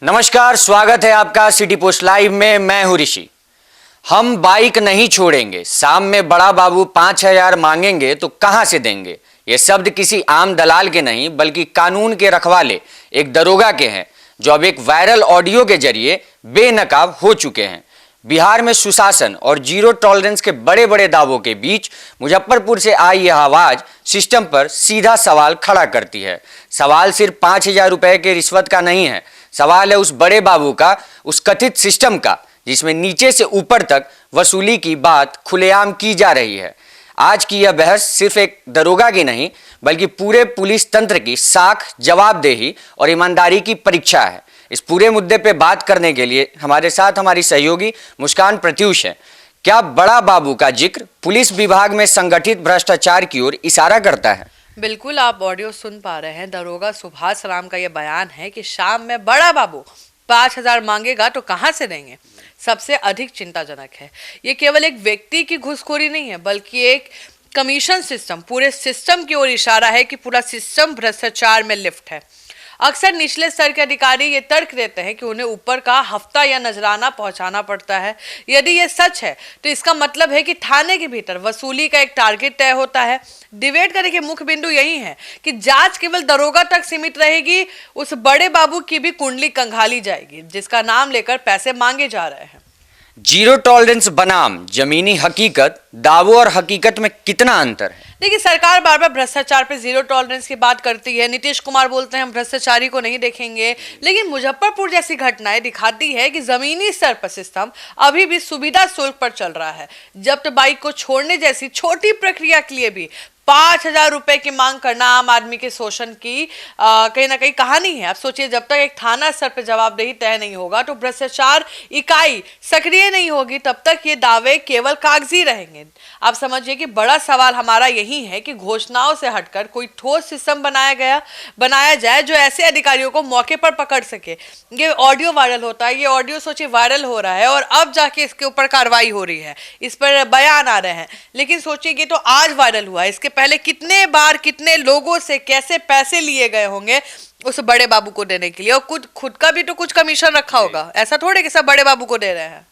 नमस्कार, स्वागत है आपका सिटी पोस्ट लाइव में। मैं हूं ऋषि। हम बाइक नहीं छोड़ेंगे, शाम में बड़ा बाबू 5,000 मांगेंगे तो कहां से देंगे। ये शब्द किसी आम दलाल के नहीं बल्कि कानून के रखवाले एक दरोगा के हैं, जो अब एक वायरल ऑडियो के जरिए बेनकाब हो चुके हैं। बिहार में सुशासन और जीरो टॉलरेंस के बड़े बड़े दावों के बीच मुजफ्फरपुर से आई यह आवाज सिस्टम पर सीधा सवाल खड़ा करती है। सवाल सिर्फ 5,000 रुपए के रिश्वत का नहीं है, सवाल है उस बड़े बाबू का, उस कथित सिस्टम का जिसमें नीचे से ऊपर तक वसूली की बात खुलेआम की जा रही है। आज की यह बहस सिर्फ एक दरोगा की नहीं बल्कि पूरे पुलिस तंत्र की साख, जवाबदेही और ईमानदारी की परीक्षा है। इस पूरे मुद्दे पे बात करने के लिए हमारे साथ हमारी सहयोगी मुस्कान प्रत्यूष है। क्या बड़ा बाबू का जिक्र पुलिस विभाग में संगठित भ्रष्टाचार की ओर इशारा करता है? बिल्कुल, आप ऑडियो सुन पा रहे हैं। दरोगा सुभाष राम का यह बयान है कि शाम में बड़ा बाबू 5,000 मांगेगा तो कहां से देंगे। सबसे अधिक चिंताजनक है, ये केवल एक व्यक्ति की घूसखोरी नहीं है बल्कि एक कमीशन सिस्टम, पूरे सिस्टम की ओर इशारा है कि पूरा सिस्टम भ्रष्टाचार में लिप्त है। अक्सर निचले स्तर के अधिकारी ये तर्क देते हैं कि उन्हें ऊपर का हफ्ता या नजराना पहुंचाना पड़ता है। यदि ये सच है तो इसका मतलब है कि थाने के भीतर वसूली का एक टारगेट तय होता है। डिबेट करने के मुख्य बिंदु यही है कि जांच केवल दरोगा तक सीमित रहेगी, उस बड़े बाबू की भी कुंडली कंघाली जाएगी जिसका नाम लेकर पैसे मांगे जा रहे हैं। जीरो टॉलरेंस बनाम जमीनी हकीकत, दावों और हकीकत में कितना अंतर है? देखिए, सरकार बार बार भ्रष्टाचार पे जीरो टॉलरेंस की बात करती है। नीतीश कुमार बोलते हैं हम भ्रष्टाचारी को नहीं देखेंगे, लेकिन मुजफ्फरपुर जैसी घटनाएं दिखाती है कि जमीनी स्तर पर सिस्टम अभी भी सुविधा शुल्क पर चल रहा है। जब्त बाइक को छोड़ने जैसी छोटी प्रक्रिया के लिए भी 5,000 रुपए की मांग करना आम आदमी के शोषण की कहीं ना कहीं कहानी है। आप सोचिए, जब तक एक थाना स्तर पर जवाबदेही तय नहीं होगा तो भ्रष्टाचार इकाई सक्रिय नहीं होगी, तब तक ये दावे केवल कागजी रहेंगे। आप समझिए कि बड़ा सवाल हमारा यही है कि घोषणाओं से हटकर कोई ठोस सिस्टम बनाया जाए जो ऐसे अधिकारियों को मौके पर पकड़ सके। ये ऑडियो वायरल होता है, ये ऑडियो सोचिए वायरल हो रहा है और अब जाके इसके ऊपर कार्रवाई हो रही है, इस पर बयान आ रहे हैं। लेकिन सोचिए कि तो आज वायरल हुआ, इसके पहले कितने बार कितने लोगों से कैसे पैसे लिए गए होंगे उस बड़े बाबू को देने के लिए, और खुद का भी तो कुछ कमीशन रखा होगा। ऐसा थोड़े कि सब बड़े बाबू को दे रहे हैं।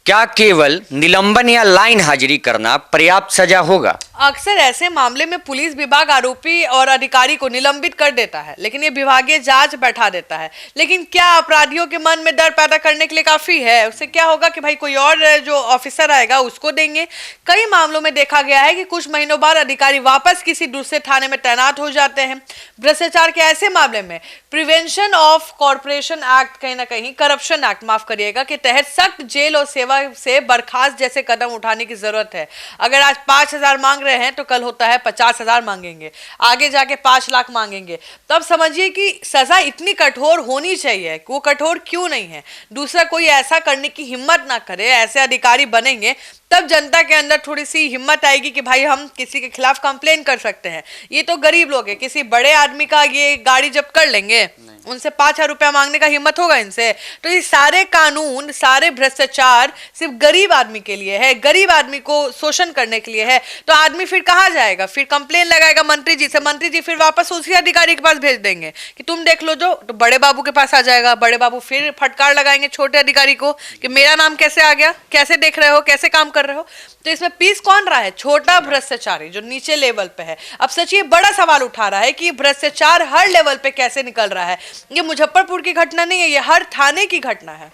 क्या केवल निलंबन या लाइन हाजिरी करना पर्याप्त सजा होगा? अक्सर ऐसे मामले में पुलिस विभाग आरोपी और अधिकारी को निलंबित कर देता है, लेकिन ये विभागीय जांच बैठा देता है। लेकिन क्या अपराधियों के मन में डर पैदा करने के लिए काफी है? उससे क्या होगा कि भाई कोई और जो ऑफिसर आएगा उसको देंगे। कई मामलों में देखा गया है कि कुछ महीनों बाद अधिकारी वापस किसी दूसरे थाने में तैनात हो जाते हैं। भ्रष्टाचार के ऐसे मामले में प्रिवेंशन ऑफ कॉर्पोरेशन एक्ट, कहीं ना कहीं करप्शन एक्ट माफ करिएगा, के तहत सख्त जेल और सेवा से बर्खास्त जैसे कदम उठाने की जरूरत है। अगर आज 5,000 मांग रहे हैं तो कल होता है 50,000 मांगेंगे, आगे जाके 5 लाख मांगेंगे। तब समझिए कि सजा इतनी कठोर होनी चाहिए। वो कठोर क्यों नहीं है? दूसरा कोई ऐसा करने की हिम्मत ना करे। ऐसे अधिकारी बनेंगे तब जनता के अंदर थोड़ी सी हिम्मत आएगी कि भाई हम किसी के खिलाफ कंप्लेन कर सकते हैं। ये तो गरीब लोग हैं, किसी बड़े आदमी का ये गाड़ी जब्त कर लेंगे, उनसे 5,000 रुपया मांगने का हिम्मत होगा इनसे? तो ये सारे कानून, सारे भ्रष्टाचार सिर्फ गरीब आदमी के लिए है, गरीब आदमी को शोषण करने के लिए है। तो आदमी फिर कहाँ जाएगा? फिर कंप्लेन लगाएगा मंत्री जी से, मंत्री जी फिर वापस उसी अधिकारी के पास भेज देंगे कि तुम देख लो जो, तो बड़े बाबू के पास आ जाएगा। बड़े बाबू फिर फटकार लगाएंगे छोटे अधिकारी को कि मेरा नाम कैसे आ गया, कैसे देख रहे हो, कैसे काम कर रहे हो। तो इसमें पीस कौन रहा है? छोटा भ्रष्टाचारी जो नीचे लेवल पे है। अब सच ये बड़ा सवाल उठा रहा है कि भ्रष्टाचार हर लेवल पे कैसे निकल रहा है। ये मुजफ्फरपुर की घटना नहीं है, ये हर थाने की घटना है।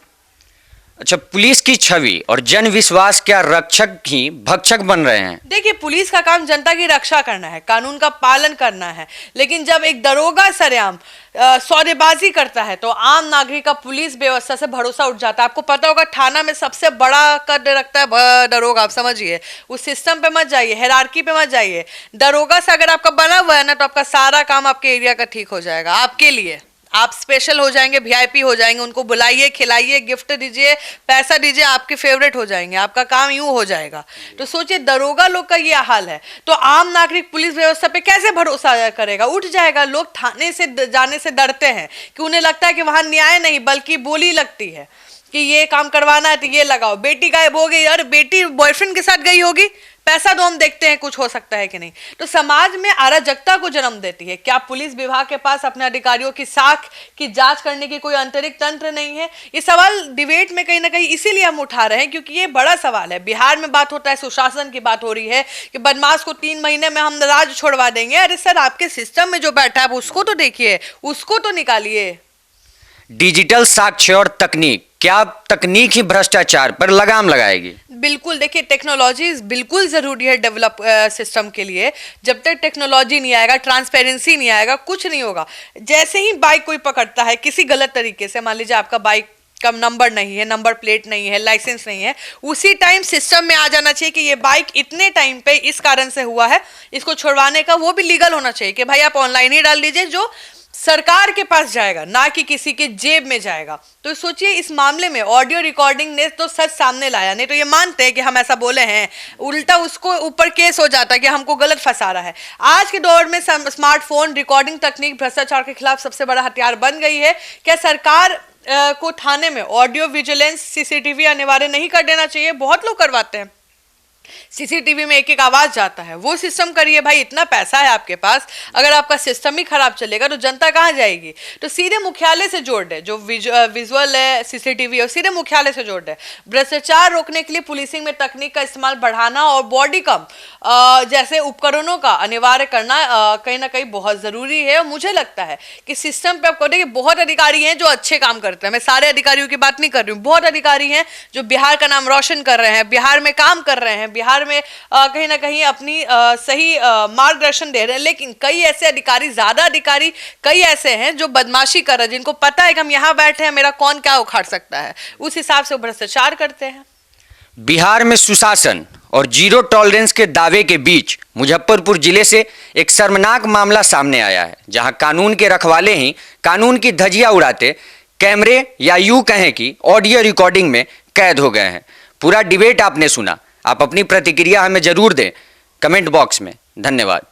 अच्छा, पुलिस की छवि और जन विश्वास क्या रक्षक ही भक्षक बन रहे हैं? देखिए, पुलिस का काम जनता की रक्षा करना है, कानून का पालन करना है। लेकिन जब एक दरोगा सरेआम सौदेबाजी करता है तो आम नागरिक का पुलिस व्यवस्था से भरोसा उठ जाता है। आपको पता होगा थाना में सबसे बड़ा कद रखता है दरोगा। आप समझिए, उस सिस्टम पे मत जाइए, हायरार्की पे मत जाइए। दरोगा से अगर आपका बना हुआ है ना तो आपका सारा काम आपके एरिया का ठीक हो जाएगा। आपके लिए आप स्पेशल हो जाएंगे, वीआईपी हो जाएंगे। उनको बुलाइए, खिलाइए, गिफ्ट दीजिए, पैसा दीजिए, आपके फेवरेट हो जाएंगे, आपका काम यूं हो जाएगा। तो सोचिए, दरोगा लोग का ये हाल है तो आम नागरिक पुलिस व्यवस्था पे कैसे भरोसा करेगा? उठ जाएगा। लोग थाने से जाने से डरते हैं कि उन्हें लगता है कि वहां न्याय नहीं बल्कि बोली लगती है कि ये काम करवाना है तो ये लगाओ। बेटी गायब हो गई, अरे बेटी बॉयफ्रेंड के साथ गई होगी पैसा तो हम देखते हैं कुछ हो सकता है कि नहीं। तो समाज में अराजकता को जन्म देती है। क्या पुलिस विभाग के पास अपने अधिकारियों की साख की जांच करने की कोई आंतरिक तंत्र नहीं है? ये सवाल डिबेट में कहीं ना कहीं इसीलिए हम उठा रहे हैं क्योंकि ये बड़ा सवाल है। बिहार में बात होता है, सुशासन की बात हो रही है कि बदमाश को 3 महीने में हम राज छोड़वा देंगे। अरे सर, आपके सिस्टम में जो बैठा है उसको तो देखिए, उसको तो निकालिए। डिजिटल साक्ष्य और तकनीक, क्या तकनीक ही भ्रष्टाचार पर लगाम लगाएगी? बिल्कुल, देखिए टेक्नोलॉजी बिल्कुल जरूरी है डेवलप सिस्टम के लिए। जब तक टेक्नोलॉजी नहीं आएगा, ट्रांसपेरेंसी नहीं आएगा, कुछ नहीं होगा। जैसे ही बाइक कोई पकड़ता है किसी गलत तरीके से, मान लीजिए आपका बाइक का नंबर नहीं है, नंबर प्लेट नहीं है, लाइसेंस नहीं है, उसी टाइम सिस्टम में आ जाना चाहिए कि ये बाइक इतने टाइम पे इस कारण से हुआ है, इसको छुड़वाने का वो भी लीगल होना चाहिए कि भाई आप ऑनलाइन ही डाल दीजिए, जो सरकार के पास जाएगा, ना कि किसी के जेब में जाएगा। तो सोचिए, इस मामले में ऑडियो रिकॉर्डिंग ने तो सच सामने लाया। नहीं तो ये मानते हैं कि हम ऐसा बोले हैं, उल्टा उसको ऊपर केस हो जाता है कि हमको गलत फंसा रहा है। आज के दौर में स्मार्टफोन रिकॉर्डिंग तकनीक भ्रष्टाचार के खिलाफ सबसे बड़ा हथियार बन गई है। क्या सरकार को थाने में ऑडियो विजिलेंस सीसीटीवी अनिवार्य नहीं कर देना चाहिए? बहुत लोग करवाते हैं, सीसीटीवी में एक एक आवाज जाता है, वो सिस्टम करिए भाई। इतना पैसा है आपके पास, अगर आपका सिस्टम ही खराब चलेगा तो जनता कहाँ जाएगी? तो सीधे मुख्यालय से जोड़ दे, जो विजुअल है सीसीटीवी है, सीधे मुख्यालय से जोड़ दे। भ्रष्टाचार रोकने के लिए पुलिसिंग में तकनीक का इस्तेमाल बढ़ाना और बॉडी कम जैसे उपकरणों का अनिवार्य करना कहीं ना कहीं बहुत जरूरी है। और मुझे लगता है कि सिस्टम पे आपको देखिए, बहुत अधिकारी हैं जो अच्छे काम करते हैं, मैं सारे अधिकारियों की बात नहीं कर रही हूँ। बहुत अधिकारी हैं जो बिहार का नाम रोशन कर रहे हैं, बिहार में काम कर रहे हैं, बिहार में कहीं ना कहीं अपनी सही मार्गदर्शन दे रहे हैं। लेकिन कई ऐसे अधिकारी, ज्यादा अधिकारी कई ऐसे हैं जो बदमाशी कर रहे हैं, जिनको पता है कि हम यहाँ बैठे हैं, मेरा कौन क्या उखाड़ सकता है, उस हिसाब से वो भ्रष्टाचार करते हैं। बिहार में सुशासन और जीरो टॉलरेंस के दावे के बीच मुजफ्फरपुर जिले से एक शर्मनाक मामला सामने आया है, जहां कानून के रखवाले ही कानून की धज्जियां उड़ाते कैमरे या यूं कहें कि ऑडियो रिकॉर्डिंग में कैद हो गए हैं। पूरा डिबेट आपने सुना, आप अपनी प्रतिक्रिया हमें जरूर दें कमेंट बॉक्स में। धन्यवाद।